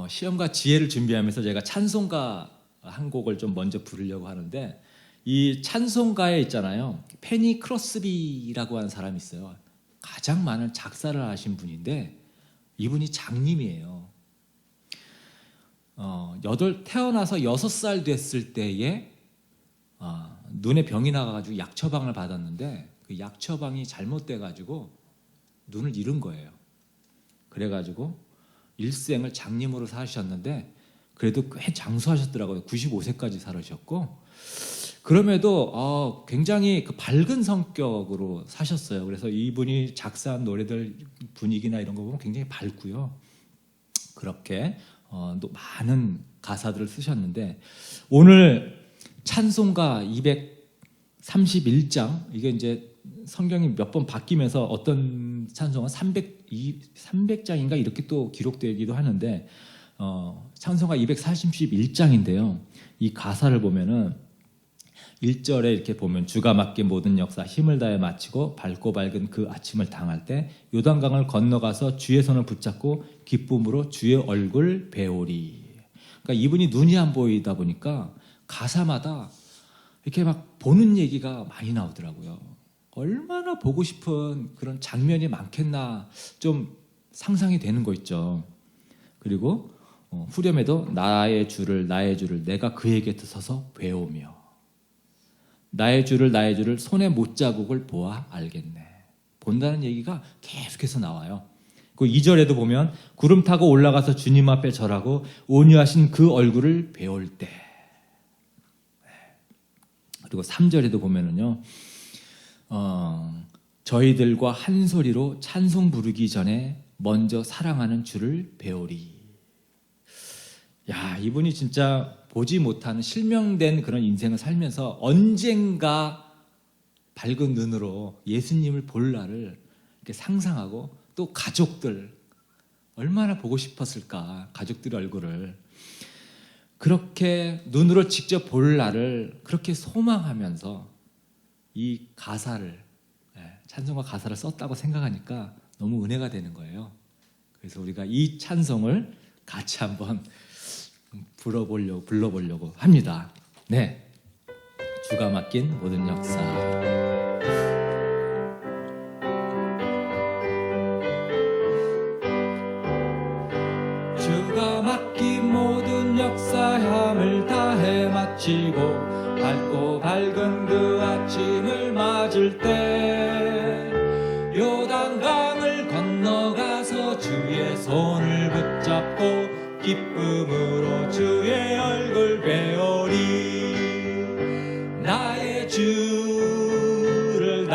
시험과 지혜를 준비하면서 제가 찬송가 한 곡을 좀 먼저 부르려고 하는데, 이 찬송가에 있잖아요, 페니 크로스비라고 하는 사람이 있어요. 가장 많은 작사를 하신 분인데 이분이 장님이에요. 태어나서 6살 됐을 때에 눈에 병이 나가지고 약 처방을 받았는데 그 약 처방이 잘못돼가지고 눈을 잃은 거예요. 그래가지고 일생을 장님으로 사셨는데 그래도 꽤 장수하셨더라고요. 95세까지 살으셨고, 그럼에도 굉장히 그 밝은 성격으로 사셨어요. 그래서 이분이 작사한 노래들 분위기나 이런 거 보면 굉장히 밝고요. 그렇게 또 많은 가사들을 쓰셨는데, 오늘 찬송가 231장, 이게 이제 성경이 몇 번 바뀌면서 어떤 찬송은 300장인가 이렇게 또 기록되기도 하는데, 찬송가 241장인데요. 이 가사를 보면은 1절에 이렇게 보면, 주가 맡긴 모든 역사 힘을 다해 마치고 밝고 밝은 그 아침을 당할 때 요단강을 건너가서 주의 손을 붙잡고 기쁨으로 주의 얼굴 배우리. 그러니까 이분이 눈이 안 보이다 보니까 가사마다 이렇게 막 보는 얘기가 많이 나오더라고요. 얼마나 보고 싶은 그런 장면이 많겠나 좀 상상이 되는 거 있죠. 그리고 후렴에도 나의 주를 내가 그의 곁에 서서 배우며, 나의 주를 손의 못자국을 보아 알겠네. 본다는 얘기가 계속해서 나와요. 그 2절에도 보면 구름 타고 올라가서 주님 앞에 절하고 온유하신 그 얼굴을 배울 때. 그리고 3절에도 보면은요, 저희들과 한 소리로 찬송 부르기 전에 먼저 사랑하는 주를 배우리. 야, 이분이 진짜 보지 못하는 실명된 그런 인생을 살면서 언젠가 밝은 눈으로 예수님을 볼 날을 이렇게 상상하고, 또 가족들 얼마나 보고 싶었을까, 가족들의 얼굴을 그렇게 눈으로 직접 볼 날을 그렇게 소망하면서 이 가사를, 찬송가 가사를 썼다고 생각하니까 너무 은혜가 되는 거예요. 그래서 우리가 이 찬송을 같이 한번 불러보려고 합니다. 네, 주가 맡긴 모든 역사. 주가 맡긴 모든 역사 힘을 다해 마치고 밝고 밝은 그 아침을 맞을 때 요단강을 건너가서 주의 손을 붙잡고 기쁨으로 주의 얼굴 배우리. 나의 주를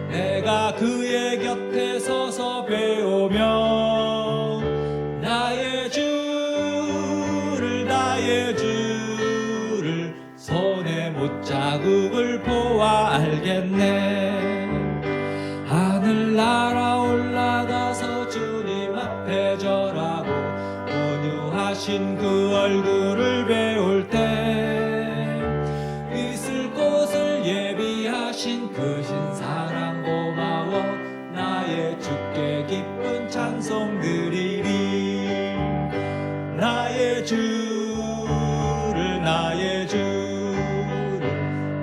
내가 그의 곁에 서서 배우며, 나의 주를 손에 못자국을 보아 알겠네. 하늘나라 올라가서 주님 앞에 절하고 온유하신 그 얼굴을 배울 때 있을 곳을 예비하신 그 신사랑 고마워 나의 주께 기쁜 찬송 드리리. 나의 주를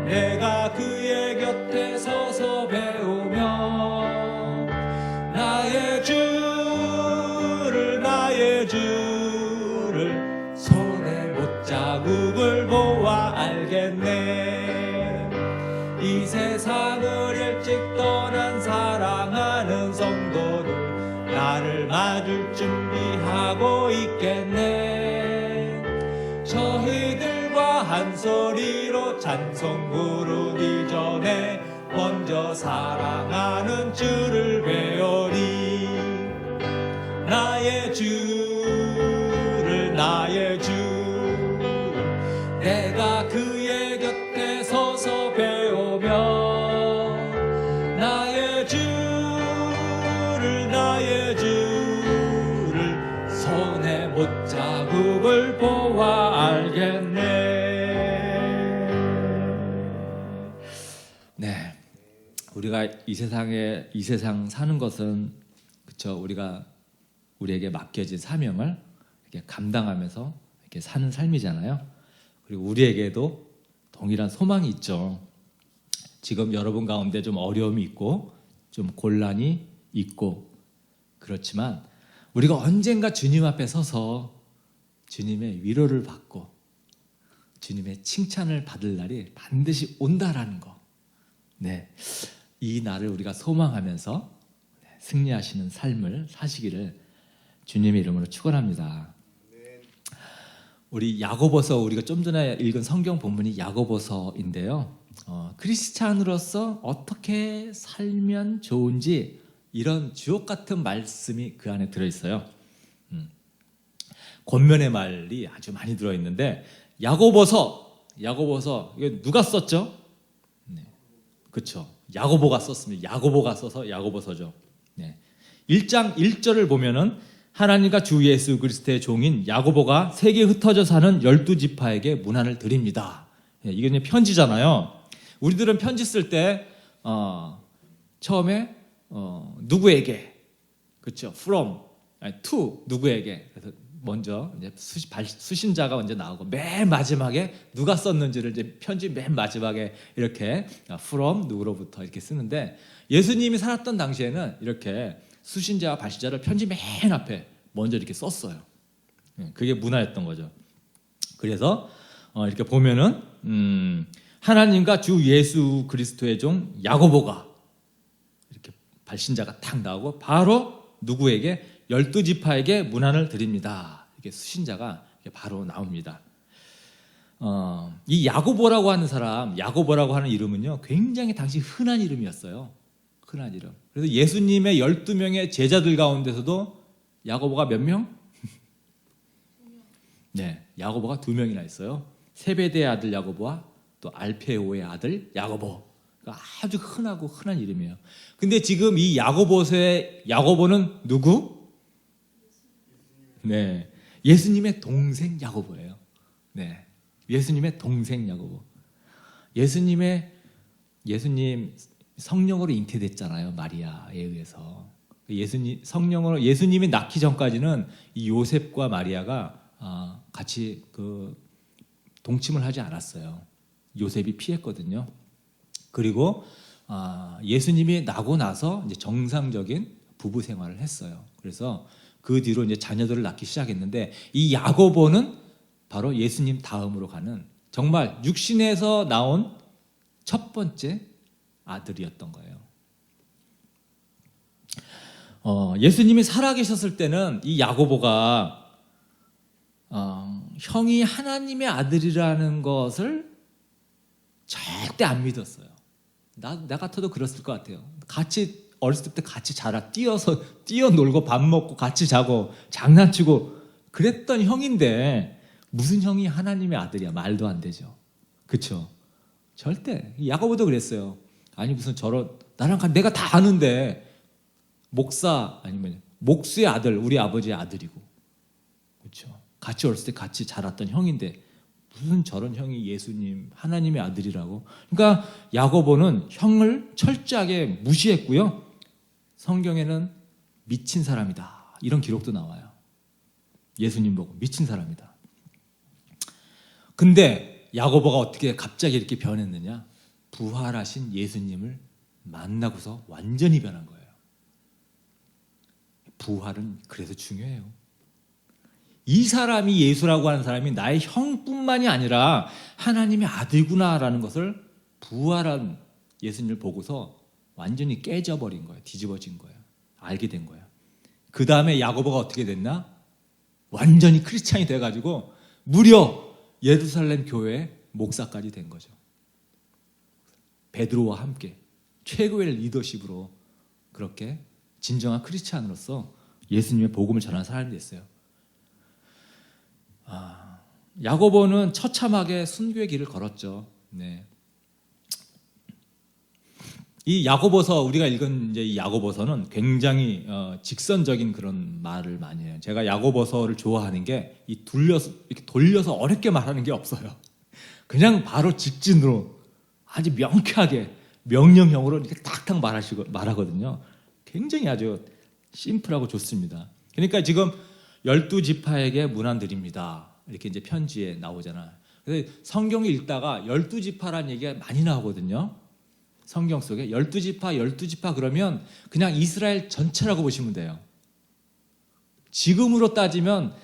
내가 그의 곁에 서서 배우며, 나의 주를 손에 못자국을 보아 알겠네. 이 세상을 일찍 떠난 사랑하는 성도들 나를 맞을 준비하고 있겠네. 저희들과 한 소리로 찬송 부르기 전에 먼저 사랑하는 주를 배우리. 나의 주를 내가 그의 곁에 서서 배우며, 나의 주를 손에 못자국을 보아 알겠네. 네, 우리가 이 세상 사는 것은, 그렇죠, 우리가 우리에게 맡겨진 사명을 이렇게 감당하면서 이렇게 사는 삶이잖아요. 그리고 우리에게도 동일한 소망이 있죠. 지금 여러분 가운데 좀 어려움이 있고 좀 곤란이 있고 그렇지만 우리가 언젠가 주님 앞에 서서 주님의 위로를 받고 주님의 칭찬을 받을 날이 반드시 온다라는 거. 네, 이 날을 우리가 소망하면서 승리하시는 삶을 사시기를 주님의 이름으로 축원합니다. 우리 야고보서, 우리가 좀 전에 읽은 성경 본문이 야고보서인데요. 크리스찬으로서 어떻게 살면 좋은지 이런 주옥 같은 말씀이 그 안에 들어있어요. 권면의 말이 아주 많이 들어있는데 야고보서 이거 누가 썼죠? 네, 그렇죠. 야고보가 썼습니다. 야고보가 써서 야고보서죠. 네. 1장 1절을 보면은 하나님과 주 예수 그리스도의 종인 야고보가 세계에 흩어져 사는 12지파에게 문안을 드립니다. 네, 이게 이제 편지잖아요. 우리들은 편지 쓸 때 처음에 누구에게, 그렇죠? From, to 누구에게. 그래서 먼저 이제 수신자가 먼저 나오고 맨 마지막에 누가 썼는지를 이제 편지 맨 마지막에 이렇게 from 누구로부터 이렇게 쓰는데 예수님이 살았던 당시에는 이렇게 수신자와 발신자를 편지 맨 앞에 먼저 이렇게 썼어요. 그게 문화였던 거죠. 그래서 이렇게 보면은 하나님과 주 예수 그리스도의 종 야고보가 이렇게 발신자가 딱 나오고 바로 누구에게 12지파에게 문안을 드립니다. 이렇게 수신자가 이렇게 바로 나옵니다. 이 야고보라고 하는 사람, 야고보라고 하는 이름은요, 굉장히 당시 흔한 이름이었어요. 흔한 이름. 그래서 예수님의 12명의 제자들 가운데서도 야고보가 몇 명? 네, 야고보가 2명이나 있어요. 세베대의 아들 야고보와 또 알페오의 아들 야고보. 그러니까 아주 흔하고 흔한 이름이에요. 근데 지금 이 야고보서의 야고보는 누구? 네, 예수님의 동생 야고보예요. 네, 예수님의 동생 야고보. 예수님 성령으로 잉태됐잖아요, 마리아에 의해서. 예수님이 낳기 전까지는 이 요셉과 마리아가 같이 동침을 하지 않았어요. 요셉이 피했거든요. 그리고 예수님이 나고 나서 이제 정상적인 부부 생활을 했어요. 그래서 그 뒤로 이제 자녀들을 낳기 시작했는데 이 야고보는 바로 예수님 다음으로 가는 정말 육신에서 나온 첫 번째 아들이었던 거예요. 예수님이 살아계셨을 때는 이 야고보가 형이 하나님의 아들이라는 것을 절대 안 믿었어요. 나 같아도 그랬을 것 같아요. 같이 어렸을 때부터 같이 뛰어놀고 밥 먹고 같이 자고 장난치고 그랬던 형인데 무슨 형이 하나님의 아들이야? 말도 안 되죠. 그렇죠? 절대. 야고보도 그랬어요. 아니 무슨 나랑 내가 다 아는데 목사 아니면 목수의 아들, 우리 아버지의 아들이고, 그렇죠? 같이 어렸을 때 같이 자랐던 형인데 무슨 저런 형이 예수님 하나님의 아들이라고? 그러니까 야고보는 형을 철저하게 무시했고요. 성경에는 미친 사람이다 이런 기록도 나와요. 예수님 보고 미친 사람이다. 근데 야고보가 어떻게 갑자기 이렇게 변했느냐? 부활하신 예수님을 만나고서 완전히 변한 거예요. 부활은 그래서 중요해요. 이 사람이 예수라고 하는 사람이 나의 형뿐만이 아니라 하나님의 아들구나라는 것을 부활한 예수님을 보고서 완전히 깨져버린 거예요. 뒤집어진 거예요. 알게 된 거예요. 그 다음에 야고보가 어떻게 됐나? 완전히 크리스찬이 돼가지고 무려 예루살렘 교회 목사까지 된 거죠. 베드로와 함께 최고의 리더십으로 그렇게 진정한 크리스찬으로서 예수님의 복음을 전하는 사람이 됐어요. 야고보는 처참하게 순교의 길을 걸었죠. 네. 이 야고보서, 우리가 읽은 이제 이 야고보서는 굉장히 직선적인 그런 말을 많이 해요. 제가 야고보서를 좋아하는 게 이렇게 돌려서 어렵게 말하는 게 없어요. 그냥 바로 직진으로 아주 명쾌하게 명령형으로 이렇게 탁탁 말하거든요. 굉장히 아주 심플하고 좋습니다. 그러니까 지금 12지파에게 문안 드립니다. 이렇게 이제 편지에 나오잖아요. 그래서 성경 읽다가 12지파라는 얘기가 많이 나오거든요. 성경 속에 12지파 그러면 그냥 이스라엘 전체라고 보시면 돼요. 지금으로 따지면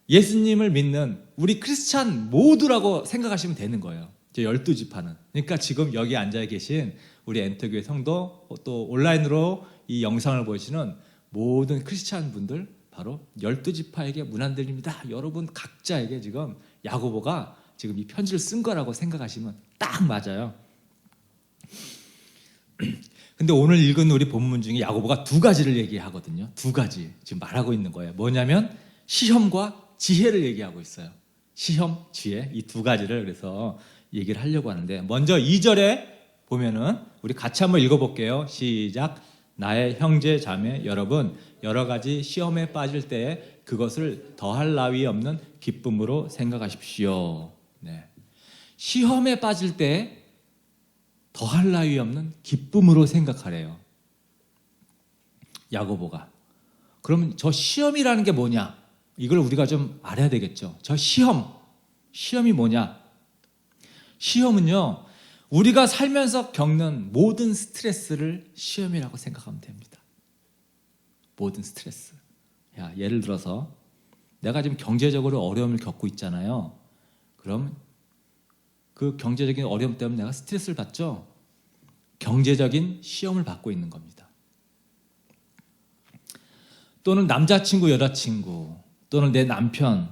예수님을 믿는 우리 크리스찬 모두라고 생각하시면 되는 거예요. 12지파는. 그러니까 지금 여기 앉아 계신 우리 엔터교회 성도, 또 온라인으로 이 영상을 보시는 모든 크리스찬 분들 바로 12지파에게 문안 드립니다. 여러분 각자에게 지금 야고보가 지금 이 편지를 쓴 거라고 생각하시면 딱 맞아요. 근데 오늘 읽은 우리 본문 중에 야고보가 두 가지를 얘기하거든요. 두 가지 지금 말하고 있는 거예요. 뭐냐면 시험과 지혜를 얘기하고 있어요. 시험, 지혜 이 두 가지를 그래서 얘기를 하려고 하는데 먼저 2절에 보면은 우리 같이 한번 읽어볼게요. 시작. 나의 형제 자매 여러분 여러 가지 시험에 빠질 때에 그것을 더할 나위 없는 기쁨으로 생각하십시오. 네. 시험에 빠질 때 더할 나위 없는 기쁨으로 생각하래요. 야고보가. 그러면 저 시험이라는 게 뭐냐? 이걸 우리가 좀 알아야 되겠죠. 저 시험이 뭐냐? 시험은요, 우리가 살면서 겪는 모든 스트레스를 시험이라고 생각하면 됩니다. 모든 스트레스. 야, 예를 들어서 내가 지금 경제적으로 어려움을 겪고 있잖아요. 그럼 그 경제적인 어려움 때문에 내가 스트레스를 받죠. 경제적인 시험을 받고 있는 겁니다. 또는 남자친구, 여자친구, 또는 내 남편,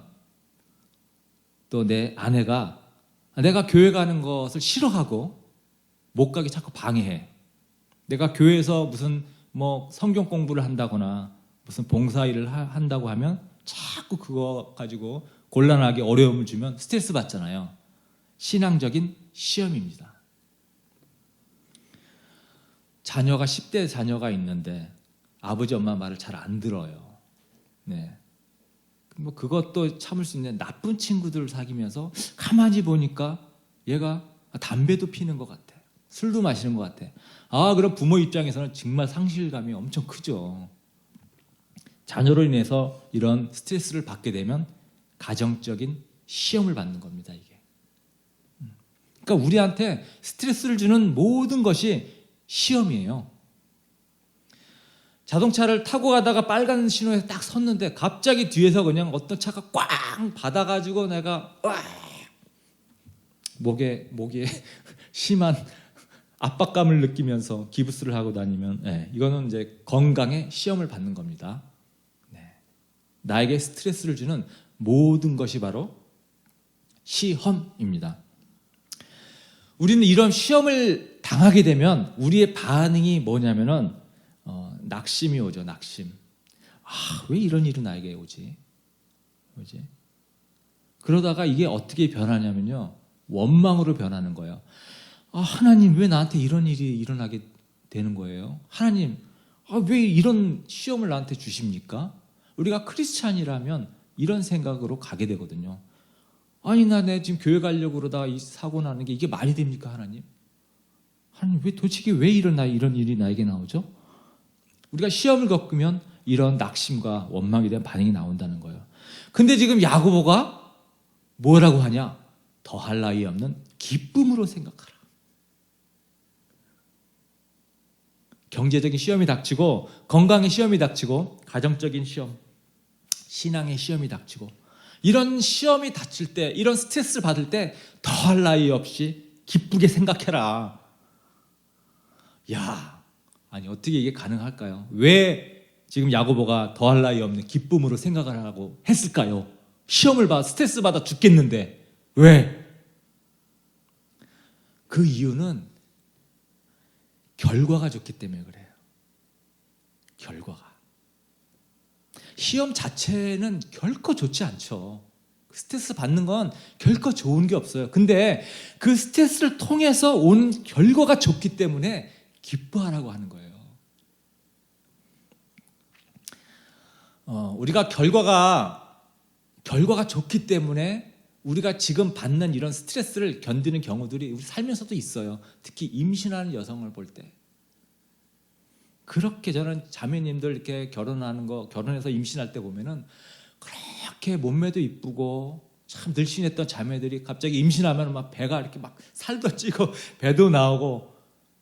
또 내 아내가 내가 교회 가는 것을 싫어하고 못 가게 자꾸 방해해. 내가 교회에서 무슨 성경 공부를 한다거나 무슨 봉사일을 한다고 하면 자꾸 그거 가지고 곤란하게 어려움을 주면 스트레스 받잖아요. 신앙적인 시험입니다. 자녀가 10대 자녀가 있는데 아버지 엄마 말을 잘 안 들어요. 네. 그것도 참을 수 있는 나쁜 친구들을 사귀면서 가만히 보니까 얘가 담배도 피는 것 같아. 술도 마시는 것 같아. 그럼 부모 입장에서는 정말 상실감이 엄청 크죠. 자녀로 인해서 이런 스트레스를 받게 되면 가정적인 시험을 받는 겁니다, 이게. 그러니까 우리한테 스트레스를 주는 모든 것이 시험이에요. 자동차를 타고 가다가 빨간 신호에 딱 섰는데 갑자기 뒤에서 그냥 어떤 차가 꽝 받아가지고 내가 목에 심한 압박감을 느끼면서 기부스를 하고 다니면 이거는 이제 건강에 시험을 받는 겁니다. 나에게 스트레스를 주는 모든 것이 바로 시험입니다. 우리는 이런 시험을 당하게 되면 우리의 반응이 뭐냐면은 낙심이 오죠. 낙심. 왜 이런 일은 나에게 오지? 그러다가 이게 어떻게 변하냐면요. 원망으로 변하는 거예요. 하나님 왜 나한테 이런 일이 일어나게 되는 거예요? 하나님 왜 이런 시험을 나한테 주십니까? 우리가 크리스찬이라면 이런 생각으로 가게 되거든요. 내 지금 교회 가려고 그러다가 이 사고 나는 게 이게 말이 됩니까, 하나님? 하나님 도대체 왜 이런 일이 나에게 나오죠? 우리가 시험을 겪으면 이런 낙심과 원망에 대한 반응이 나온다는 거예요. 근데 지금 야고보가 뭐라고 하냐? 더할 나위 없는 기쁨으로 생각하라. 경제적인 시험이 닥치고 건강의 시험이 닥치고 가정적인 시험, 신앙의 시험이 닥치고 이런 시험이 닥칠 때 이런 스트레스를 받을 때 더할 나위 없이 기쁘게 생각해라. 어떻게 이게 가능할까요? 왜 지금 야고보가 더할 나위 없는 기쁨으로 생각을 하라고 했을까요? 시험을 받아 스트레스 받아 죽겠는데 왜? 그 이유는 결과가 좋기 때문에 그래요. 결과가. 시험 자체는 결코 좋지 않죠. 스트레스 받는 건 결코 좋은 게 없어요. 근데 그 스트레스를 통해서 온 결과가 좋기 때문에 기뻐하라고 하는 거예요. 우리가 결과가 좋기 때문에 우리가 지금 받는 이런 스트레스를 견디는 경우들이 우리 살면서도 있어요. 특히 임신하는 여성을 볼 때. 그렇게 저는 자매님들 이렇게 결혼해서 임신할 때 보면은 그렇게 몸매도 이쁘고 참 늘씬했던 자매들이 갑자기 임신하면 막 배가 이렇게 막 살도 찌고 배도 나오고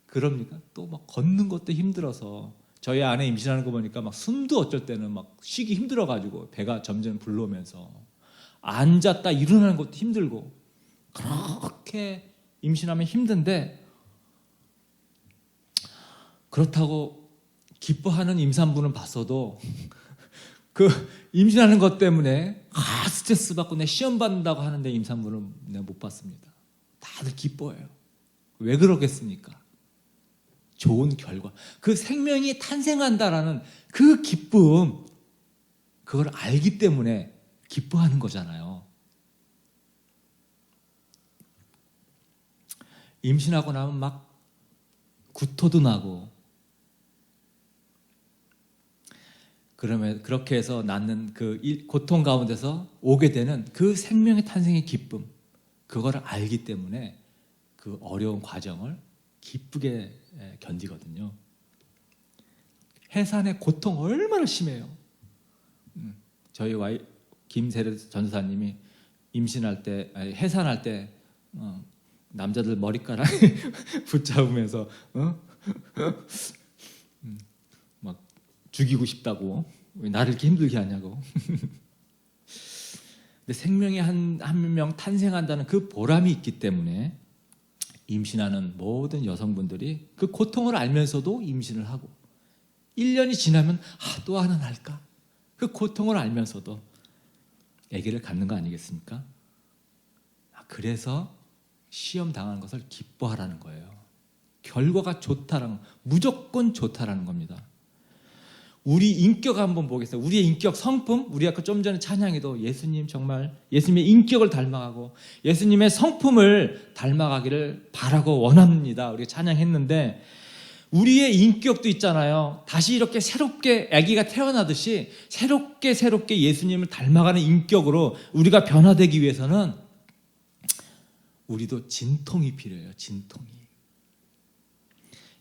그럽니까? 또 막 걷는 것도 힘들어서 저희 아내 임신하는 거 보니까 막 숨도 어쩔 때는 막 쉬기 힘들어가지고 배가 점점 불러오면서 앉았다 일어나는 것도 힘들고 그렇게 임신하면 힘든데 그렇다고 기뻐하는 임산부는 봤어도 그 임신하는 것 때문에 스트레스 받고 내 시험 받는다고 하는데 임산부는 내가 못 봤습니다. 다들 기뻐해요. 왜 그러겠습니까? 좋은 결과, 그 생명이 탄생한다라는 그 기쁨, 그걸 알기 때문에 기뻐하는 거잖아요. 임신하고 나면 막 구토도 나고 그러면 그렇게 해서 낳는 그 고통 가운데서 오게 되는 그 생명의 탄생의 기쁨, 그걸 알기 때문에 그 어려운 과정을 기쁘게 견디거든요. 해산의 고통 얼마나 심해요. 저희 김세례 전도사님이 임신할 때, 해산할 때 남자들 머리카락 붙잡으면서 막 죽이고 싶다고, 왜 나를 이렇게 힘들게 하냐고. 근데 생명이 한 명 탄생한다는 그 보람이 있기 때문에 임신하는 모든 여성분들이 그 고통을 알면서도 임신을 하고 1년이 지나면 또 하나 날까? 그 고통을 알면서도 아기를 갖는 거 아니겠습니까? 그래서 시험 당하는 것을 기뻐하라는 거예요. 결과가 좋다라는, 무조건 좋다라는 겁니다. 우리 인격 한번 보겠어요. 우리의 인격 성품, 우리 아까 좀 전에 찬양에도 예수님 정말 예수님의 인격을 닮아가고 예수님의 성품을 닮아가기를 바라고 원합니다. 우리가 찬양했는데 우리의 인격도 있잖아요. 다시 이렇게 새롭게 아기가 태어나듯이 새롭게 예수님을 닮아가는 인격으로 우리가 변화되기 위해서는 우리도 진통이 필요해요. 진통이.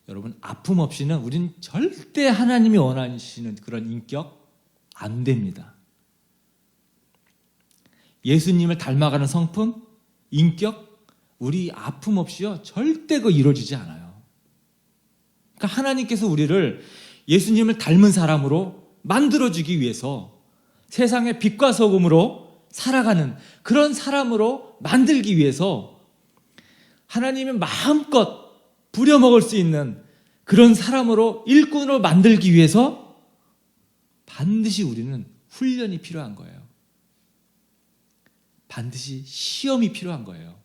여러분, 아픔 없이는 우리는 절대 하나님이 원하시는 그런 인격 안 됩니다. 예수님을 닮아가는 성품, 인격, 우리 아픔 없이요 절대 이루어지지 않아요. 그러니까 하나님께서 우리를 예수님을 닮은 사람으로 만들어주기 위해서 세상의 빛과 소금으로 살아가는 그런 사람으로 만들기 위해서 하나님의 마음껏 부려먹을 수 있는 그런 사람으로 일꾼으로 만들기 위해서 반드시 우리는 훈련이 필요한 거예요. 반드시 시험이 필요한 거예요.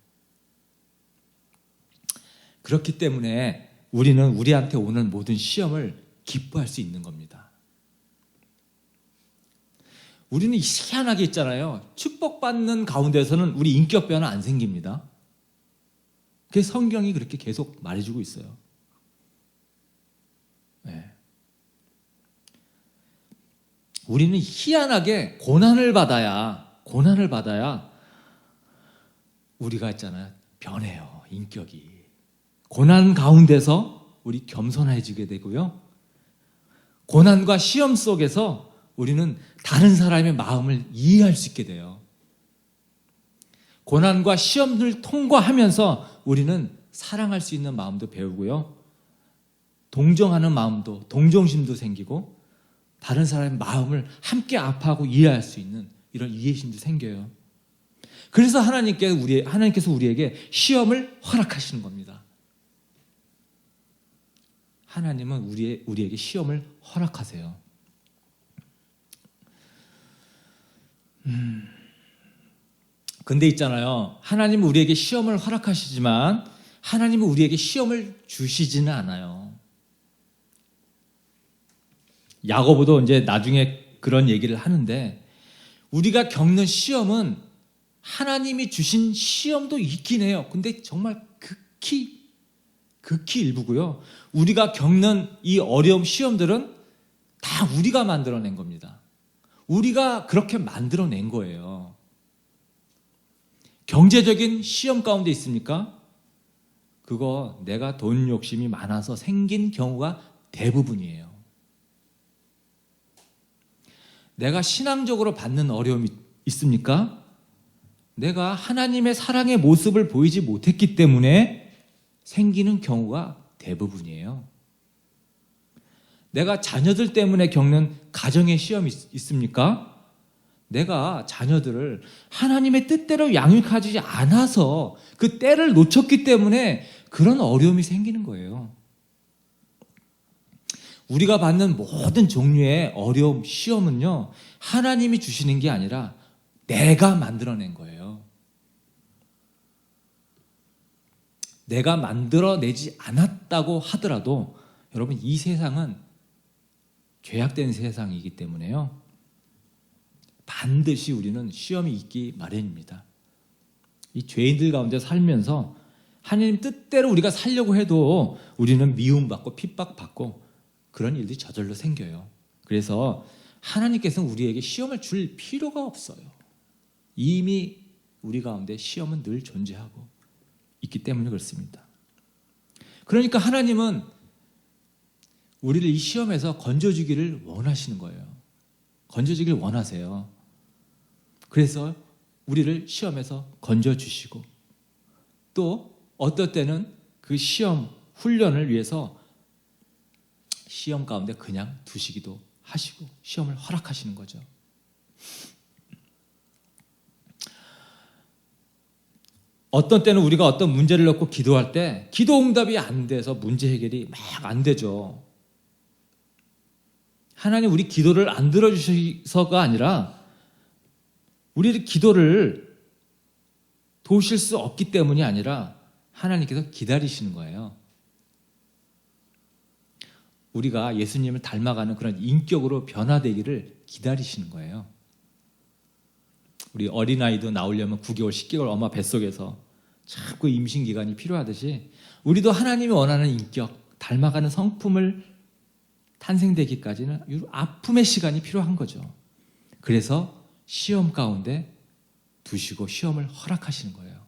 그렇기 때문에 우리는 우리한테 오는 모든 시험을 기뻐할 수 있는 겁니다. 우리는 희한하게 있잖아요. 축복받는 가운데서는 우리 인격 변화 안 생깁니다. 그래서 성경이 그렇게 계속 말해주고 있어요. 네. 우리는 희한하게 고난을 받아야 우리가 있잖아요. 변해요. 인격이. 고난 가운데서 우리 겸손해지게 되고요. 고난과 시험 속에서 우리는 다른 사람의 마음을 이해할 수 있게 돼요. 고난과 시험을 통과하면서 우리는 사랑할 수 있는 마음도 배우고요. 동정하는 마음도, 동정심도 생기고 다른 사람의 마음을 함께 아파하고 이해할 수 있는 이런 이해심도 생겨요. 그래서 하나님께서 우리에게 시험을 허락하시는 겁니다. 하나님은 우리에게 시험을 허락하세요. 근데 있잖아요. 하나님은 우리에게 시험을 허락하시지만 하나님은 우리에게 시험을 주시지는 않아요. 야고보도 이제 나중에 그런 얘기를 하는데 우리가 겪는 시험은 하나님이 주신 시험도 있긴 해요. 근데 정말 극히 일부고요. 우리가 겪는 이 어려움 시험들은 다 우리가 만들어낸 겁니다. 우리가 그렇게 만들어낸 거예요. 경제적인 시험 가운데 있습니까? 그거 내가 돈 욕심이 많아서 생긴 경우가 대부분이에요. 내가 신앙적으로 받는 어려움이 있습니까? 내가 하나님의 사랑의 모습을 보이지 못했기 때문에 생기는 경우가 대부분이에요. 내가 자녀들 때문에 겪는 가정의 시험이 있습니까? 내가 자녀들을 하나님의 뜻대로 양육하지 않아서 그 때를 놓쳤기 때문에 그런 어려움이 생기는 거예요. 우리가 받는 모든 종류의 어려움, 시험은요, 하나님이 주시는 게 아니라 내가 만들어낸 거예요. 내가 만들어내지 않았다고 하더라도 여러분, 이 세상은 죄악된 세상이기 때문에요, 반드시 우리는 시험이 있기 마련입니다. 이 죄인들 가운데 살면서 하나님 뜻대로 우리가 살려고 해도 우리는 미움받고 핍박받고 그런 일들이 저절로 생겨요. 그래서 하나님께서는 우리에게 시험을 줄 필요가 없어요. 이미 우리 가운데 시험은 늘 존재하고 있기 때문에 그렇습니다. 그러니까 하나님은 우리를 이 시험에서 건져주기를 원하시는 거예요. 건져주기를 원하세요. 그래서 우리를 시험에서 건져주시고, 또 어떨 때는 그 시험 훈련을 위해서 시험 가운데 그냥 두시기도 하시고 시험을 허락하시는 거죠. 어떤 때는 우리가 어떤 문제를 놓고 기도할 때 기도 응답이 안 돼서 문제 해결이 막 안 되죠. 하나님 우리 기도를 안 들어주셔서가 아니라 우리의 기도를 도우실 수 없기 때문이 아니라 하나님께서 기다리시는 거예요. 우리가 예수님을 닮아가는 그런 인격으로 변화되기를 기다리시는 거예요. 우리 어린아이도 나오려면 9개월, 10개월 엄마 뱃속에서 자꾸 임신기간이 필요하듯이 우리도 하나님이 원하는 인격, 닮아가는 성품을 탄생되기까지는 아픔의 시간이 필요한 거죠. 그래서 시험 가운데 두시고 시험을 허락하시는 거예요.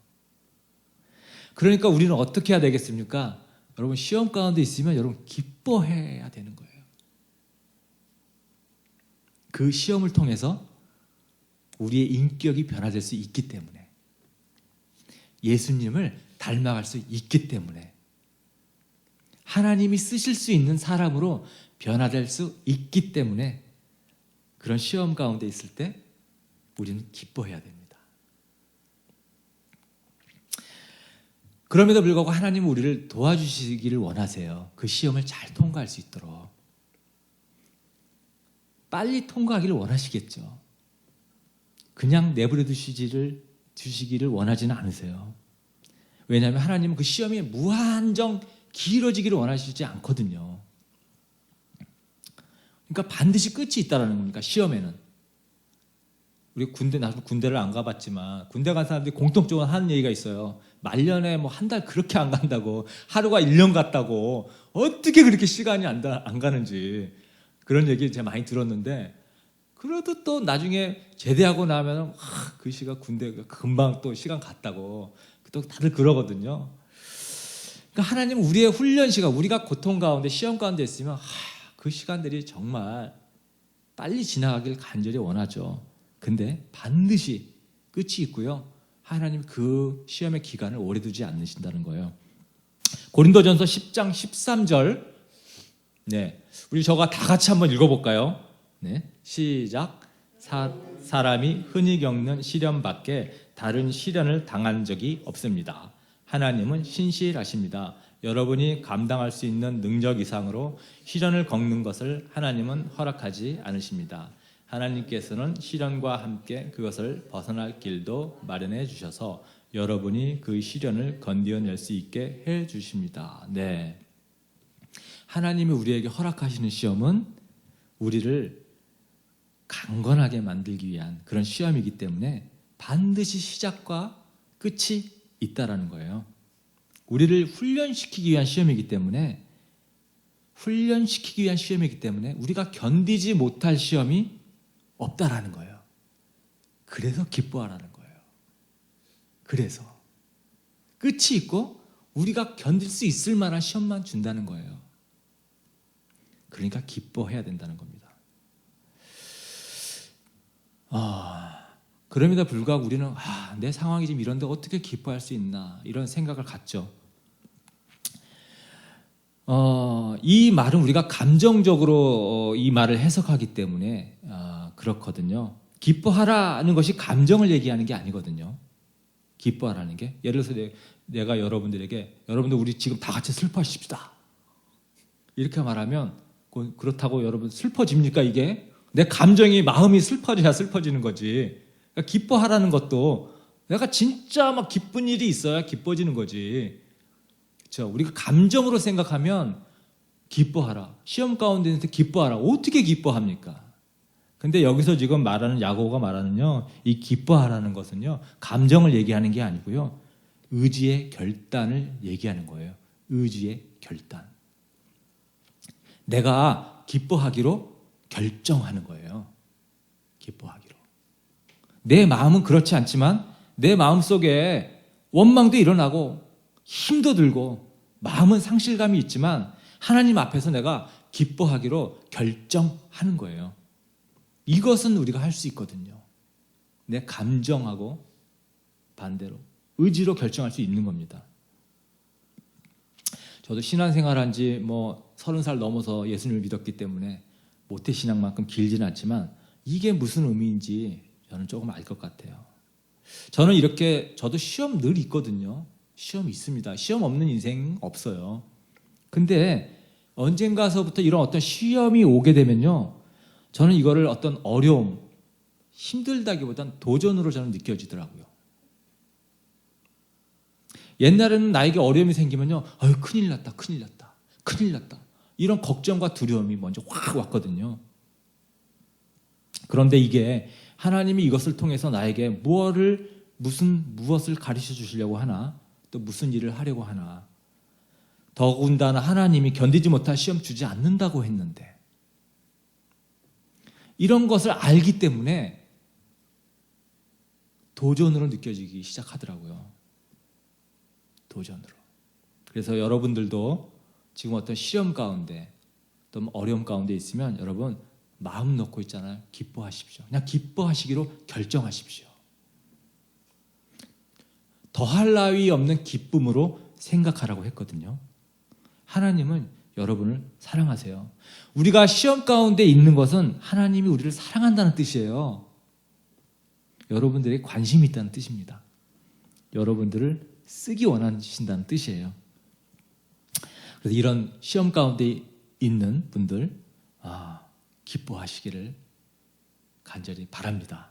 그러니까 우리는 어떻게 해야 되겠습니까? 여러분, 시험 가운데 있으면 여러분 기뻐해야 되는 거예요. 그 시험을 통해서 우리의 인격이 변화될 수 있기 때문에, 예수님을 닮아갈 수 있기 때문에, 하나님이 쓰실 수 있는 사람으로 변화될 수 있기 때문에 그런 시험 가운데 있을 때 우리는 기뻐해야 됩니다. 그럼에도 불구하고 하나님은 우리를 도와주시기를 원하세요. 그 시험을 잘 통과할 수 있도록. 빨리 통과하기를 원하시겠죠. 그냥 내버려 두시기를 원하지는 않으세요. 왜냐하면 하나님은 그 시험이 무한정 길어지기를 원하시지 않거든요. 그러니까 반드시 끝이 있다는 겁니까? 시험에는. 우리 나도 군대를 안 가봤지만 군대 간 사람들이 공통적으로 하는 얘기가 있어요. 말년에 뭐 한 달 그렇게 안 간다고, 하루가 1년 같다고, 어떻게 그렇게 시간이 안 가는지 그런 얘기 제가 많이 들었는데, 그래도 또 나중에 제대하고 나면 그 시간 군대가 금방 또 시간 갔다고 또 다들 그러거든요. 그러니까 하나님은 우리의 훈련 시간, 우리가 고통 가운데 시험 가운데 있으면 그 시간들이 정말 빨리 지나가길 간절히 원하죠. 근데 반드시 끝이 있고요, 하나님 그 시험의 기간을 오래 두지 않으신다는 거예요. 고린도전서 10장 13절, 네, 우리 저가 다 같이 한번 읽어볼까요? 네, 시작. 사람이 흔히 겪는 시련밖에 다른 시련을 당한 적이 없습니다. 하나님은 신실하십니다. 여러분이 감당할 수 있는 능력 이상으로 시련을 겪는 것을 하나님은 허락하지 않으십니다. 하나님께서는 시련과 함께 그것을 벗어날 길도 마련해 주셔서 여러분이 그 시련을 건드려낼 수 있게 해 주십니다. 네, 하나님이 우리에게 허락하시는 시험은 우리를 강건하게 만들기 위한 그런 시험이기 때문에 반드시 시작과 끝이 있다라는 거예요. 우리를 훈련시키기 위한 시험이기 때문에, 우리가 견디지 못할 시험이 없다라는 거예요. 그래서 기뻐하라는 거예요. 그래서 끝이 있고 우리가 견딜 수 있을 만한 시험만 준다는 거예요. 그러니까 기뻐해야 된다는 겁니다. 그럼에도 불구하고 우리는 내 상황이 지금 이런데 어떻게 기뻐할 수 있나 이런 생각을 갖죠. 이 말은 우리가 감정적으로 이 말을 해석하기 때문에 그렇거든요. 기뻐하라는 것이 감정을 얘기하는 게 아니거든요. 기뻐하라는 게 예를 들어서 내가 여러분들에게 여러분들 우리 지금 다 같이 슬퍼하십시다 이렇게 말하면 그렇다고 여러분 슬퍼집니까? 이게 내 감정이 마음이 슬퍼져야 슬퍼지는 거지. 그러니까 기뻐하라는 것도 내가 진짜 막 기쁜 일이 있어야 기뻐지는 거지. 그렇죠? 우리가 감정으로 생각하면 기뻐하라. 시험 가운데 있는데 기뻐하라. 어떻게 기뻐합니까? 근데 여기서 지금 말하는 야고보가 말하는요, 이 기뻐하라는 것은요, 감정을 얘기하는 게 아니고요, 의지의 결단을 얘기하는 거예요. 의지의 결단. 내가 기뻐하기로 결정하는 거예요. 기뻐하기로. 내 마음은 그렇지 않지만 내 마음 속에 원망도 일어나고 힘도 들고 마음은 상실감이 있지만 하나님 앞에서 내가 기뻐하기로 결정하는 거예요. 이것은 우리가 할 수 있거든요. 내 감정하고 반대로 의지로 결정할 수 있는 겁니다. 저도 신앙생활한 지 30살 넘어서 예수님을 믿었기 때문에 모태신앙만큼 길지는 않지만 이게 무슨 의미인지 저는 조금 알 것 같아요. 저는 저도 시험 늘 있거든요. 시험 있습니다. 시험 없는 인생 없어요. 근데 언젠가서부터 이런 어떤 시험이 오게 되면요, 저는 이거를 어떤 어려움, 힘들다기보단 도전으로 저는 느껴지더라고요. 옛날에는 나에게 어려움이 생기면요, 큰일 났다, 큰일 났다, 큰일 났다. 이런 걱정과 두려움이 먼저 확 왔거든요. 그런데 이게 하나님이 이것을 통해서 나에게 무엇을 가르쳐 주시려고 하나, 또 무슨 일을 하려고 하나, 더군다나 하나님이 견디지 못할 시험 주지 않는다고 했는데, 이런 것을 알기 때문에 도전으로 느껴지기 시작하더라고요. 도전으로. 그래서 여러분들도 지금 어떤 시험 가운데 또 어려움 가운데 있으면 여러분 마음 놓고 있잖아요. 기뻐하십시오. 그냥 기뻐하시기로 결정하십시오. 더할 나위 없는 기쁨으로 생각하라고 했거든요. 하나님은 여러분을 사랑하세요. 우리가 시험 가운데 있는 것은 하나님이 우리를 사랑한다는 뜻이에요. 여러분들에게 관심이 있다는 뜻입니다. 여러분들을 쓰기 원하신다는 뜻이에요. 그래서 이런 시험 가운데 있는 분들 기뻐하시기를 간절히 바랍니다.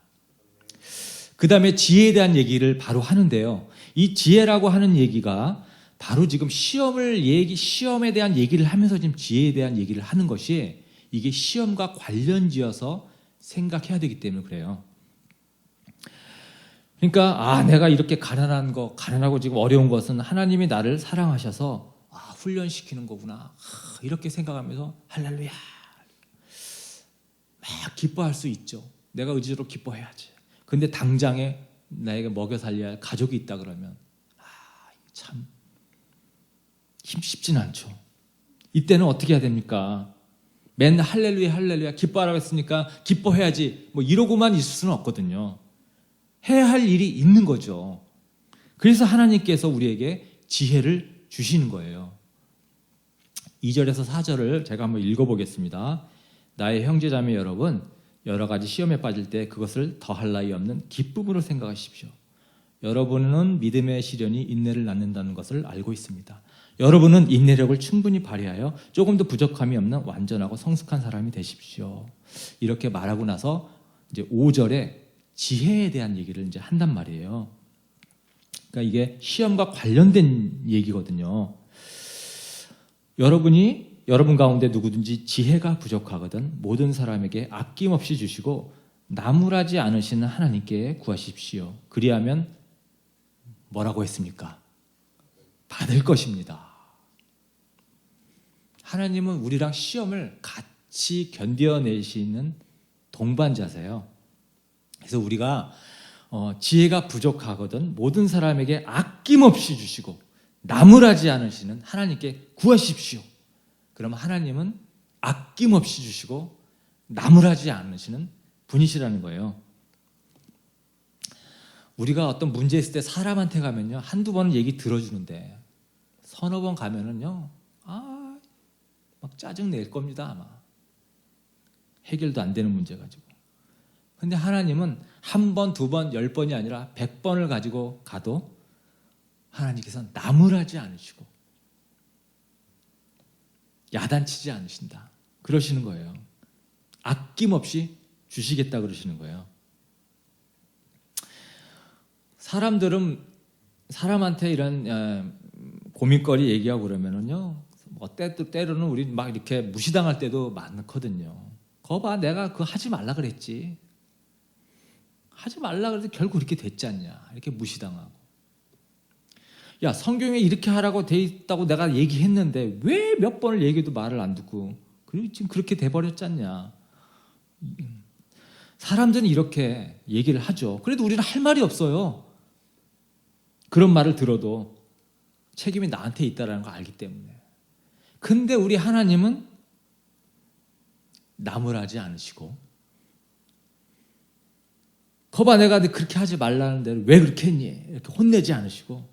그 다음에 지혜에 대한 얘기를 바로 하는데요. 이 지혜라고 하는 얘기가 바로 지금 시험에 대한 얘기를 하면서 지금 지혜에 대한 얘기를 하는 것이 이게 시험과 관련지어서 생각해야 되기 때문에 그래요. 그러니까 내가 이렇게 가난하고 지금 어려운 것은 하나님이 나를 사랑하셔서 훈련시키는 거구나. 이렇게 생각하면서 할렐루야. 막 기뻐할 수 있죠. 내가 의지로 기뻐해야지. 근데 당장에 나에게 먹여 살려야 할 가족이 있다 그러면 참 쉽지는 않죠. 이때는 어떻게 해야 됩니까? 맨날 할렐루야 할렐루야 기뻐하라고 했으니까 기뻐해야지 이러고만 있을 수는 없거든요. 해야 할 일이 있는 거죠. 그래서 하나님께서 우리에게 지혜를 주시는 거예요. 2절에서 4절을 제가 한번 읽어보겠습니다. 나의 형제자매 여러분, 여러 가지 시험에 빠질 때 그것을 더할 나위 없는 기쁨으로 생각하십시오. 여러분은 믿음의 시련이 인내를 낳는다는 것을 알고 있습니다. 여러분은 인내력을 충분히 발휘하여 조금도 부족함이 없는 완전하고 성숙한 사람이 되십시오. 이렇게 말하고 나서 이제 5절에 지혜에 대한 얘기를 이제 한단 말이에요. 그러니까 이게 시험과 관련된 얘기거든요. 여러분 가운데 누구든지 지혜가 부족하거든 모든 사람에게 아낌없이 주시고 나무라지 않으시는 하나님께 구하십시오. 그리하면 뭐라고 했습니까? 받을 것입니다. 하나님은 우리랑 시험을 같이 견뎌내시는 동반자세요. 그래서 우리가 지혜가 부족하거든 모든 사람에게 아낌없이 주시고 나무라지 않으시는 하나님께 구하십시오. 그러면 하나님은 아낌없이 주시고 나무라지 않으시는 분이시라는 거예요. 우리가 어떤 문제 있을 때 사람한테 가면요, 한두 번은 얘기 들어주는데 서너 번 가면은요, 막 짜증 낼 겁니다. 아마 해결도 안 되는 문제 가지고. 근데 하나님은 한 번, 두 번, 10번이 아니라 100번을 가지고 가도 하나님께서는 나무라지 않으시고 야단치지 않으신다 그러시는 거예요. 아낌없이 주시겠다 그러시는 거예요. 사람들은 사람한테 이런 고민거리 얘기하고 그러면은요, 때로는 우리 막 이렇게 무시당할 때도 많거든요. 거 봐, 내가 그거 하지 말라 그랬지. 하지 말라 그래도 결국 이렇게 됐지 않냐. 이렇게 무시당하고. 야, 성경에 이렇게 하라고 돼 있다고 내가 얘기했는데 왜 몇 번을 얘기해도 말을 안 듣고 그리고 지금 그렇게 돼버렸지 않냐. 사람들은 이렇게 얘기를 하죠. 그래도 우리는 할 말이 없어요. 그런 말을 들어도 책임이 나한테 있다는 걸 알기 때문에. 근데 우리 하나님은 나무라지 않으시고, 거봐 내가 그렇게 하지 말라는 대로 왜 그렇게 했니? 이렇게 혼내지 않으시고,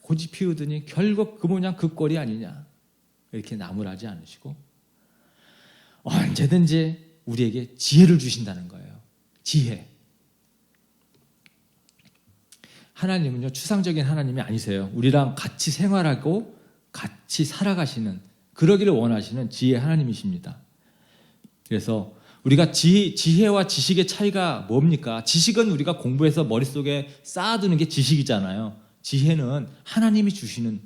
고집 피우더니 결국 그 모양 그 꼴이 아니냐, 이렇게 나무라지 않으시고 언제든지 우리에게 지혜를 주신다는 거예요. 지혜. 하나님은요, 추상적인 하나님이 아니세요. 우리랑 같이 생활하고 같이 살아가시는, 그러기를 원하시는 지혜 하나님이십니다. 그래서 우리가 지혜와 지식의 차이가 뭡니까? 지식은 우리가 공부해서 머릿속에 쌓아두는 게 지식이잖아요. 지혜는 하나님이 주시는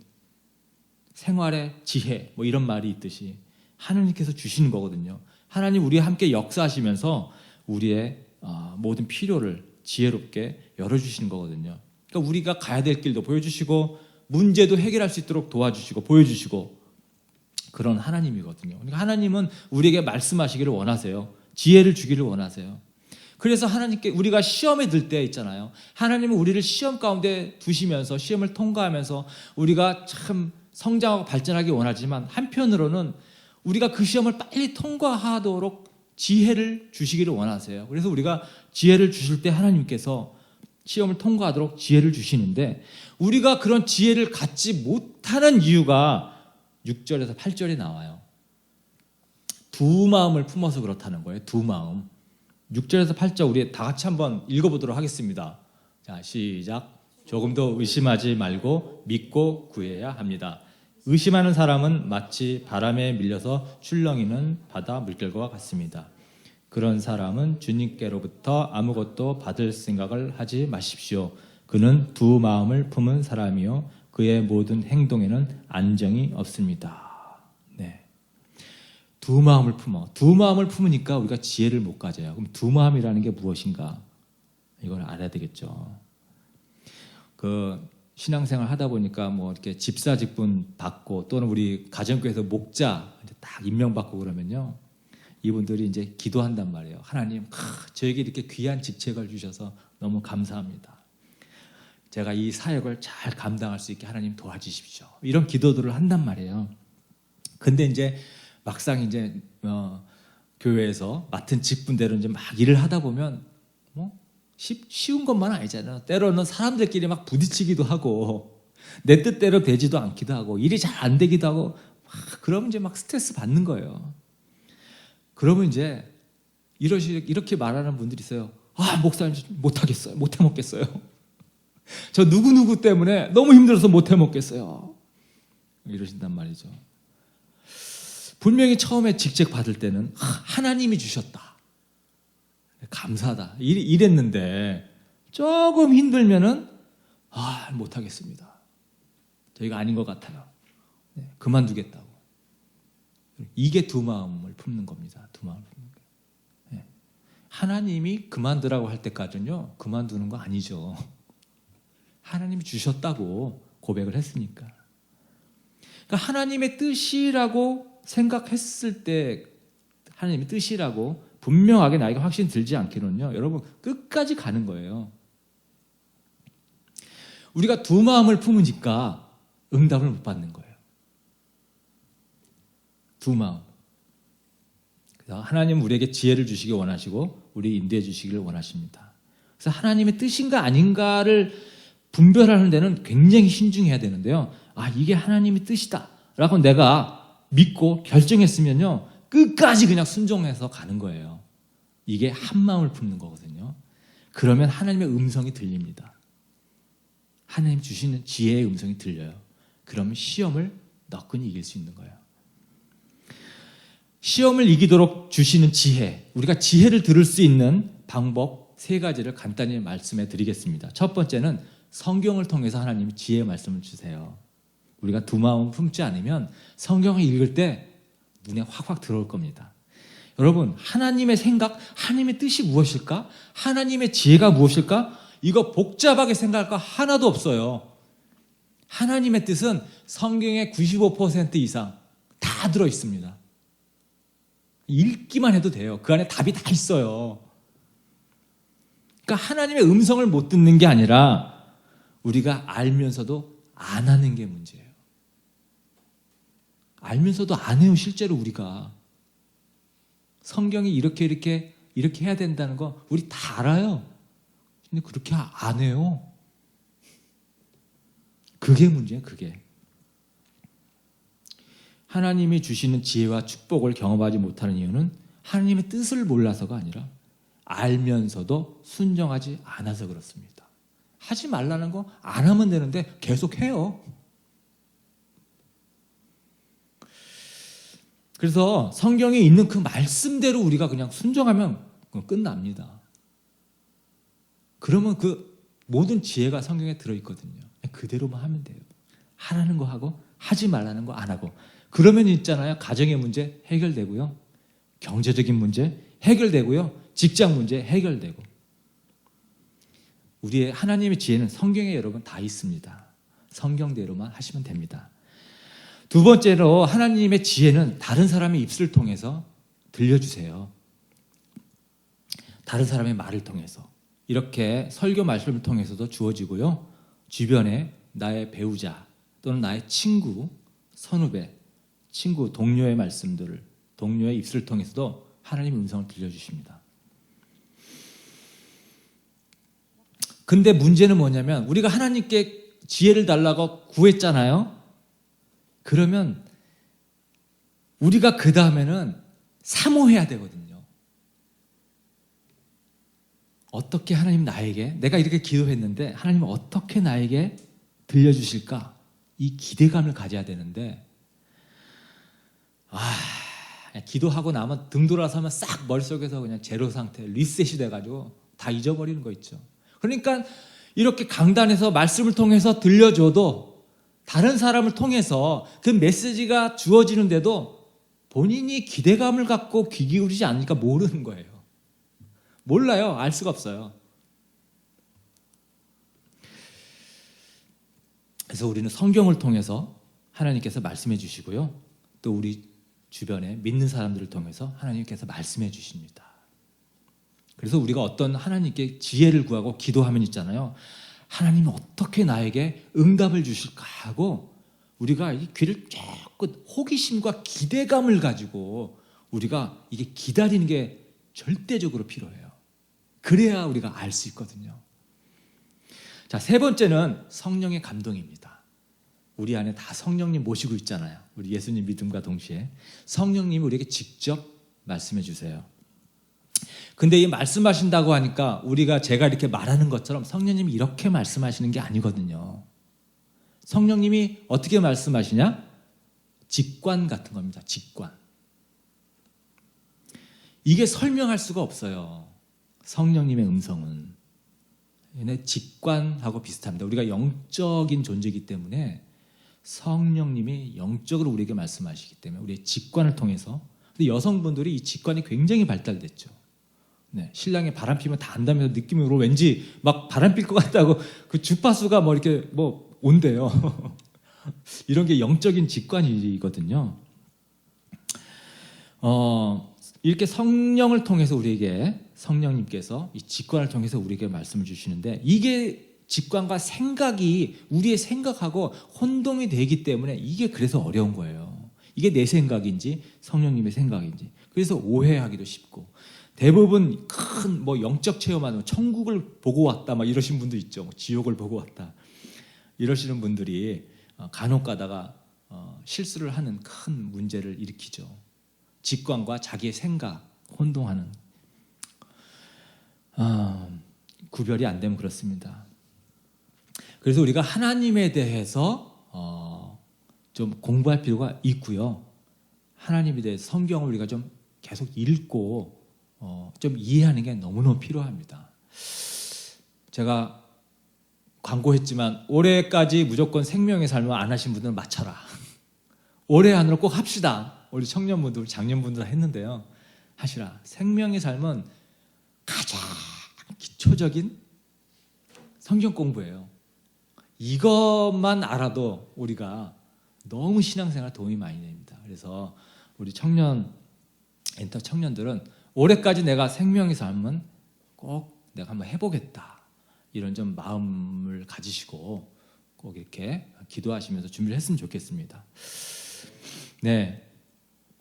생활의 지혜, 뭐 이런 말이 있듯이 하나님께서 주시는 거거든요. 하나님 우리와 함께 역사하시면서 우리의 모든 필요를 지혜롭게 열어주시는 거거든요. 그러니까 우리가 가야 될 길도 보여주시고 문제도 해결할 수 있도록 도와주시고 보여주시고 그런 하나님이거든요. 그러니까 하나님은 우리에게 말씀하시기를 원하세요. 지혜를 주기를 원하세요. 그래서 하나님께 우리가 시험에 들 때 있잖아요. 하나님은 우리를 시험 가운데 두시면서 시험을 통과하면서 우리가 참 성장하고 발전하기 원하지만 한편으로는 우리가 그 시험을 빨리 통과하도록 지혜를 주시기를 원하세요. 그래서 우리가 지혜를 주실 때 하나님께서 시험을 통과하도록 지혜를 주시는데, 우리가 그런 지혜를 갖지 못하는 이유가 6절에서 8절에 나와요. 두 마음을 품어서 그렇다는 거예요. 두 마음. 6절에서 8절 우리 다 같이 한번 읽어보도록 하겠습니다. 자, 시작. 조금 더 의심하지 말고 믿고 구해야 합니다. 의심하는 사람은 마치 바람에 밀려서 출렁이는 바다 물결과 같습니다. 그런 사람은 주님께로부터 아무것도 받을 생각을 하지 마십시오. 그는 두 마음을 품은 사람이요 그의 모든 행동에는 안정이 없습니다. 네. 두 마음을 품으니까 우리가 지혜를 못 가져요. 그럼 두 마음이라는 게 무엇인가? 이걸 알아야 되겠죠. 그 신앙생활 하다 보니까 뭐 이렇게 집사 직분 받고 또는 우리 가정교회에서 목자 딱 임명받고 그러면요, 이분들이 이제 기도한단 말이에요. 하나님, 저에게 이렇게 귀한 직책을 주셔서 너무 감사합니다. 제가 이 사역을 잘 감당할 수 있게 하나님 도와주십시오. 이런 기도들을 한단 말이에요. 근데 이제 막상 이제 교회에서 맡은 직분대로 이제 막 일을 하다 보면 뭐 쉬운 것만 아니잖아요. 때로는 사람들끼리 막 부딪히기도 하고 내 뜻대로 되지도 않기도 하고 일이 잘 안 되기도 하고 그러면 이제 막 스트레스 받는 거예요. 그러면 이제 이렇게 말하는 분들이 있어요. 목사님 못하겠어요. 못해 먹겠어요. 저 누구누구 때문에 너무 힘들어서 못해 먹겠어요. 이러신단 말이죠. 분명히 처음에 직책 받을 때는 하나님이 주셨다, 감사하다 이랬는데 조금 힘들면은 못하겠습니다. 저희가 아닌 것 같아요. 네, 그만두겠다고. 이게 두 마음을 품는 겁니다. 두 마음을 품는 거예요. 네. 하나님이 그만두라고 할 때까지는요, 그만두는 거 아니죠. 하나님이 주셨다고 고백을 했으니까. 그러니까 하나님의 뜻이라고 생각했을 때, 하나님의 뜻이라고 분명하게 나에게 확신 들지 않기는요, 여러분 끝까지 가는 거예요. 우리가 두 마음을 품으니까 응답을 못 받는 거예요. 두 마음. 그래서 하나님은 우리에게 지혜를 주시기 원하시고 우리 인도해 주시기를 원하십니다. 그래서 하나님의 뜻인가 아닌가를 분별하는 데는 굉장히 신중해야 되는데요. 아, 이게 하나님의 뜻이다 라고 내가 믿고 결정했으면요, 끝까지 그냥 순종해서 가는 거예요. 이게 한 마음을 품는 거거든요. 그러면 하나님의 음성이 들립니다. 하나님 주시는 지혜의 음성이 들려요. 그러면 시험을 너끈히 이길 수 있는 거예요. 시험을 이기도록 주시는 지혜, 우리가 지혜를 들을 수 있는 방법 3가지를 간단히 말씀해 드리겠습니다. 첫 번째는 성경을 통해서 하나님이 지혜의 말씀을 주세요. 우리가 두 마음 품지 않으면 성경을 읽을 때 눈에 확확 들어올 겁니다. 여러분, 하나님의 생각, 하나님의 뜻이 무엇일까? 하나님의 지혜가 무엇일까? 이거 복잡하게 생각할 거 하나도 없어요. 하나님의 뜻은 성경의 95% 이상 다 들어있습니다. 읽기만 해도 돼요. 그 안에 답이 다 있어요. 그러니까 하나님의 음성을 못 듣는 게 아니라 우리가 알면서도 안 하는 게 문제예요. 알면서도 안 해요. 실제로 우리가 성경이 이렇게 해야 된다는 거 우리 다 알아요. 근데 그렇게 안 해요. 그게 문제예요. 그게. 하나님이 주시는 지혜와 축복을 경험하지 못하는 이유는 하나님의 뜻을 몰라서가 아니라 알면서도 순종하지 않아서 그렇습니다. 하지 말라는 거 안 하면 되는데 계속 해요. 그래서 성경에 있는 그 말씀대로 우리가 그냥 순종하면 끝납니다. 그러면 그 모든 지혜가 성경에 들어있거든요. 그대로만 하면 돼요. 하라는 거 하고 하지 말라는 거 안 하고. 그러면 있잖아요. 가정의 문제 해결되고요. 경제적인 문제 해결되고요. 직장 문제 해결되고. 우리의 하나님의 지혜는 성경에 여러분 다 있습니다. 성경대로만 하시면 됩니다. 두 번째로 하나님의 지혜는 다른 사람의 입술을 통해서 들려주세요. 다른 사람의 말을 통해서. 이렇게 설교 말씀을 통해서도 주어지고요. 주변에 나의 배우자 또는 나의 친구, 선후배, 친구, 동료의 말씀들을, 동료의 입술을 통해서도 하나님의 음성을 들려주십니다. 근데 문제는 뭐냐면 우리가 하나님께 지혜를 달라고 구했잖아요. 그러면 우리가 그 다음에는 사모해야 되거든요. 어떻게 하나님 나에게, 내가 이렇게 기도했는데 하나님은 어떻게 나에게 들려주실까? 이 기대감을 가져야 되는데 기도하고 나면 등 돌아서면 싹 머릿속에서 그냥 제로 상태, 리셋이 돼가지고 다 잊어버리는 거 있죠. 그러니까 이렇게 강단에서 말씀을 통해서 들려줘도 다른 사람을 통해서 그 메시지가 주어지는데도 본인이 기대감을 갖고 귀 기울이지 않으니까 모르는 거예요. 몰라요. 알 수가 없어요. 그래서 우리는 성경을 통해서 하나님께서 말씀해 주시고요. 또 우리 주변에 믿는 사람들을 통해서 하나님께서 말씀해 주십니다. 그래서 우리가 어떤 하나님께 지혜를 구하고 기도하면 있잖아요. 하나님은 어떻게 나에게 응답을 주실까 하고 우리가 이 귀를 조금 호기심과 기대감을 가지고 우리가 이게 기다리는 게 절대적으로 필요해요. 그래야 우리가 알 수 있거든요. 자, 세 번째는 성령의 감동입니다. 우리 안에 다 성령님 모시고 있잖아요. 우리 예수님 믿음과 동시에 성령님이 우리에게 직접 말씀해 주세요. 근데 이 말씀하신다고 하니까 제가 이렇게 말하는 것처럼 성령님이 이렇게 말씀하시는 게 아니거든요. 성령님이 어떻게 말씀하시냐? 직관 같은 겁니다. 직관. 이게 설명할 수가 없어요. 성령님의 음성은. 직관하고 비슷합니다. 우리가 영적인 존재이기 때문에 성령님이 영적으로 우리에게 말씀하시기 때문에 우리의 직관을 통해서. 근데 여성분들이 이 직관이 굉장히 발달됐죠. 네, 신랑이 바람 피면 다 안다면서 느낌으로 왠지 막 바람 필 것 같다고 그 주파수가 이렇게 온대요. 이런 게 영적인 직관이거든요. 이렇게 성령을 통해서 우리에게 성령님께서 이 직관을 통해서 우리에게 말씀을 주시는데 이게 직관과 생각이 우리의 생각하고 혼동이 되기 때문에 이게 그래서 어려운 거예요. 이게 내 생각인지 성령님의 생각인지. 그래서 오해하기도 쉽고 대부분 큰 큰 뭐 영적 체험하는 천국을 보고 왔다 막 이러신 분도 있죠. 뭐 지옥을 보고 왔다 이러시는 분들이 간혹 가다가 실수를 하는 큰 문제를 일으키죠. 직관과 자기의 생각 혼동하는 구별이 안 되면 그렇습니다. 그래서 우리가 하나님에 대해서 좀 공부할 필요가 있고요. 하나님에 대해서 성경을 우리가 좀 계속 읽고 좀 이해하는 게 너무너무 필요합니다. 제가 광고했지만 올해까지 무조건 생명의 삶을 안 하신 분들은 맞춰라. 올해 안으로 꼭 합시다. 우리 청년분들, 장년분들 했는데요. 하시라. 생명의 삶은 가장 기초적인 성경 공부예요. 이것만 알아도 우리가 너무 신앙생활 도움이 많이 됩니다. 그래서 우리 엔터 청년들은 올해까지 내가 생명의 삶은 꼭 내가 한번 해보겠다. 이런 좀 마음을 가지시고 꼭 이렇게 기도하시면서 준비를 했으면 좋겠습니다. 네.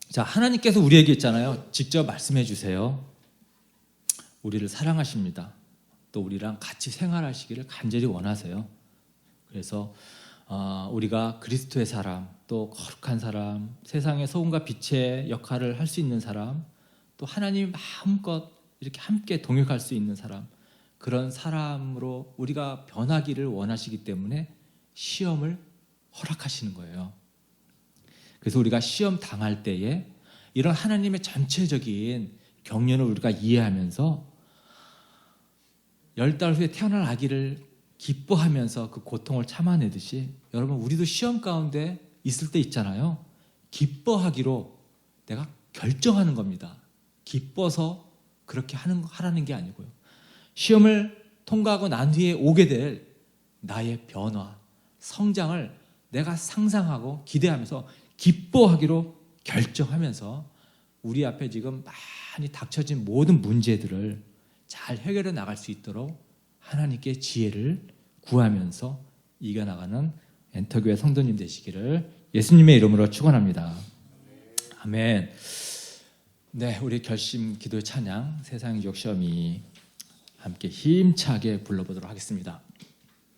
자, 하나님께서 우리에게 있잖아요. 직접 말씀해 주세요. 우리를 사랑하십니다. 또 우리랑 같이 생활하시기를 간절히 원하세요. 그래서 우리가 그리스도의 사람, 또 거룩한 사람, 세상의 소금과 빛의 역할을 할 수 있는 사람, 또 하나님이 마음껏 이렇게 함께 동역할 수 있는 사람, 그런 사람으로 우리가 변하기를 원하시기 때문에 시험을 허락하시는 거예요. 그래서 우리가 시험 당할 때에 이런 하나님의 전체적인 경륜을 우리가 이해하면서 10달 후에 태어날 아기를 기뻐하면서 그 고통을 참아내듯이 여러분 우리도 시험 가운데 있을 때 있잖아요. 기뻐하기로 내가 결정하는 겁니다. 기뻐서 그렇게 하라는 게 아니고요. 시험을 통과하고 난 뒤에 오게 될 나의 변화, 성장을 내가 상상하고 기대하면서 기뻐하기로 결정하면서 우리 앞에 지금 많이 닥쳐진 모든 문제들을 잘 해결해 나갈 수 있도록 하나님께 지혜를 구하면서 이겨나가는 엔터교회 성도님 되시기를 예수님의 이름으로 축원합니다. 아멘. 네, 우리 결심 기도의 찬양 세상의 시험이 함께 힘차게 불러보도록 하겠습니다.